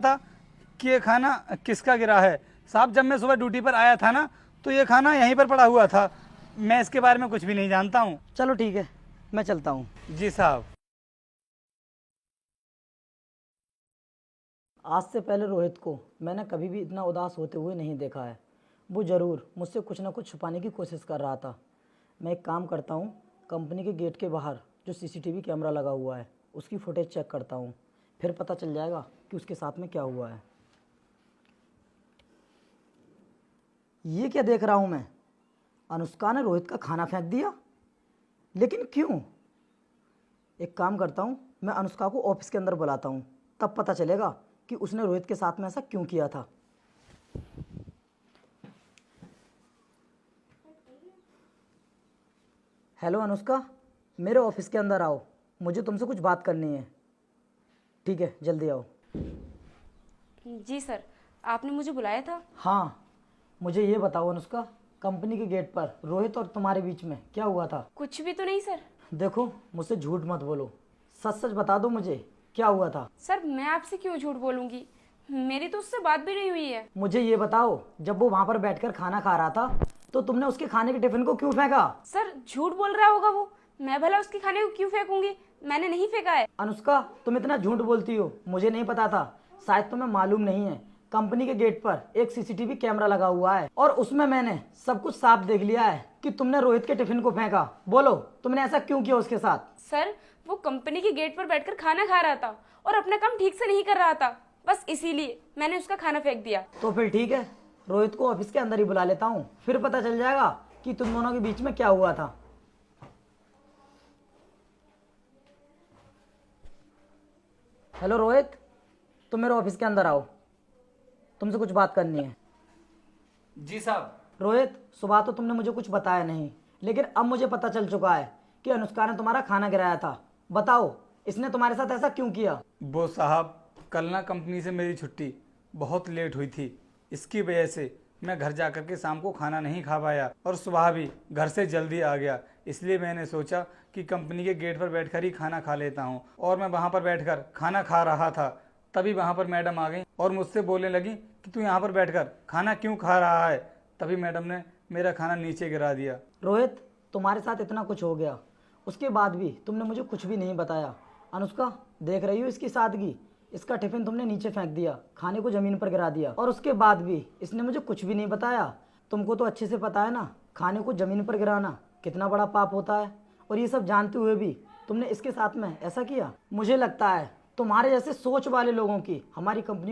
था कि ये खाना किसका गिरा है। साहब, जब मैं सुबह ड्यूटी पर आया था ना, तो ये खाना यहीं पर पड़ा हुआ था। मैं इसके बारे में कुछ भी नहीं जानता हूँ। चलो ठीक है, मैं चलता हूँ। जी साहब। आज से पहले रोहित को मैंने कभी भी इतना उदास होते हुए नहीं देखा है। वो ज़रूर मुझसे कुछ ना कुछ छुपाने की कोशिश कर रहा था। मैं एक काम करता हूँ, कंपनी के गेट के बाहर जो सीसीटीवी कैमरा लगा हुआ है उसकी फुटेज चेक करता हूँ, फिर पता चल जाएगा कि उसके साथ में क्या हुआ है। ये क्या देख रहा हूँ मैं? अनुष्का ने रोहित का खाना फेंक दिया, लेकिन क्यों? एक काम करता हूँ, मैं अनुष्का को ऑफिस के अंदर बुलाता हूँ, तब पता चलेगा कि उसने रोहित के साथ में ऐसा क्यों किया था। हेलो अनुष्का, मेरे ऑफिस के अंदर आओ, मुझे तुमसे कुछ बात करनी है। ठीक है, जल्दी आओ। जी सर, आपने मुझे बुलाया था? हाँ, मुझे ये बताओ अनुष्का, कंपनी के गेट पर रोहित और तुम्हारे बीच में क्या हुआ था? कुछ भी तो नहीं सर। देखो, मुझसे झूठ मत बोलो, सच सच बता दो मुझे क्या हुआ था। सर, मैं आपसे क्यों झूठ बोलूंगी? मेरी तो उससे बात भी नहीं हुई है। मुझे ये बताओ, जब वो वहां पर बैठकर खाना खा रहा था तो तुमने उसके खाने के टिफिन को क्यों फेंका? सर, झूठ बोल रहा होगा वो। मैं भला उसके खाने को क्यों फेंकूंगी? मैंने नहीं फेंका है। अनुष्का, तुम इतना झूठ बोलती हो, मुझे नहीं पता था, शायद तुम्हें मालूम नहीं है, कंपनी के गेट पर एक सीसीटीवी कैमरा लगा हुआ है और उसमें मैंने सब कुछ साफ देख लिया है कि तुमने रोहित के टिफिन को फेंका। बोलो, तुमने ऐसा क्यों किया उसके साथ? सर, वो कंपनी के गेट पर बैठकर खाना खा रहा था और अपना काम ठीक से नहीं कर रहा था, बस इसीलिए मैंने उसका खाना फेंक दिया। तो फिर ठीक है, रोहित को ऑफिस के अंदर ही बुला लेता हूँ, फिर पता चल जाएगा कि तुम दोनों के बीच में क्या हुआ था। हेलो रोहित, तुम मेरे ऑफिस के अंदर आओ, तुमसे कुछ बात करनी है। जी साहब। रोहित, सुबह तो तुमने मुझे कुछ बताया नहीं, लेकिन अब मुझे पता चल चुका है कि अनुष्का ने तुम्हारा खाना गिराया था। बताओ, इसने तुम्हारे साथ ऐसा क्यों किया? वो साहब, कल ना कंपनी से मेरी छुट्टी बहुत लेट हुई थी। इसकी वजह से मैं घर जा कर के शाम को खाना नहीं खा पाया और सुबह भी घर से जल्दी आ गया। इसलिए मैंने सोचा कि कंपनी के गेट पर बैठकर ही खाना खा लेता हूँ। और मैं वहाँ पर बैठकर खाना खा रहा था, तभी वहाँ पर मैडम आ गई और मुझसे बोलने लगी कि तू यहाँ पर बैठकर खाना क्यों खा रहा है। तभी मैडम ने मेरा खाना नीचे गिरा दिया। रोहित, तुम्हारे साथ इतना कुछ हो गया, उसके बाद भी तुमने मुझे कुछ भी नहीं बताया। अनुष्का, देख रही हो इसकी सादगी, इसका टिफिन तुमने नीचे फेंक दिया, खाने को ज़मीन पर गिरा दिया, और उसके बाद भी इसने मुझे कुछ भी नहीं बताया। तुमको तो अच्छे से पता है ना, खाने को ज़मीन पर गिराना कितना बड़ा पाप होता है, और ये सब जानते हुए भी तुमने इसके साथ में ऐसा किया। मुझे लगता है तुम्हारे जैसे सोच वाले लोगों की हमारी कंपनी